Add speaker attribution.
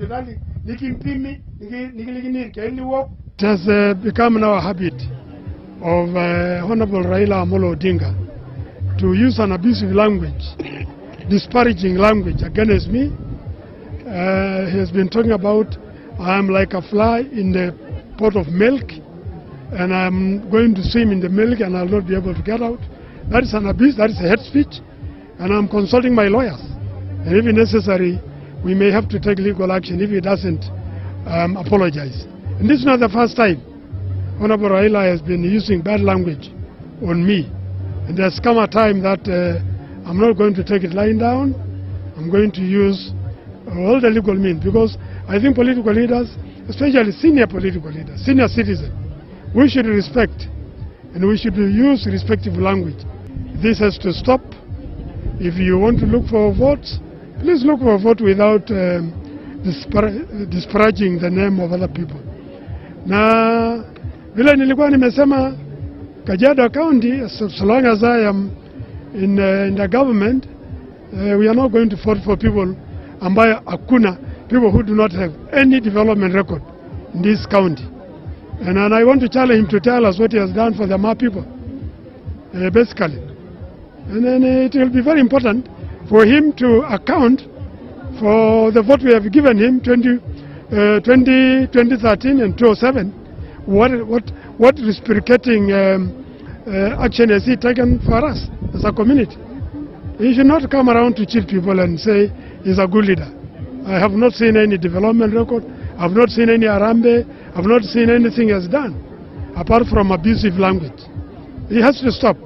Speaker 1: It has become now a habit of Honorable Raila Odinga to use an abusive language, disparaging language against me. He has been talking about I am like a fly in the pot of milk and I'm going to swim in the milk and I'll not be able to get out. That is an abuse, that is a hate speech, and I'm consulting my lawyers. And if necessary, we may have to take legal action if he doesn't apologize. And this is not the first time Honorable Raila has been using bad language on me. And there's come a time that I'm not going to take it lying down. I'm going to use all the legal means, because I think political leaders, especially senior political leaders, senior citizens, we should respect and we should use respectful language. This has to stop. If you want to look for votes, please look for a vote without disparaging the name of other people. Na vile nilikuwa nimesema, Kajiado County, so long as I am in the government, we are not going to vote for people ambayo hakuna, people who do not have any development record in this county. And I want to challenge him to tell us what he has done for the Ma people, basically. And then it will be very important for him to account for the vote we have given him 2013 and 2007. What reciprocating action has he taken for us as a community? He should not come around to cheat people and say he's a good leader. I have not seen any development record. I have not seen any Arambe. I have not seen anything he has done apart from abusive language. He has to stop.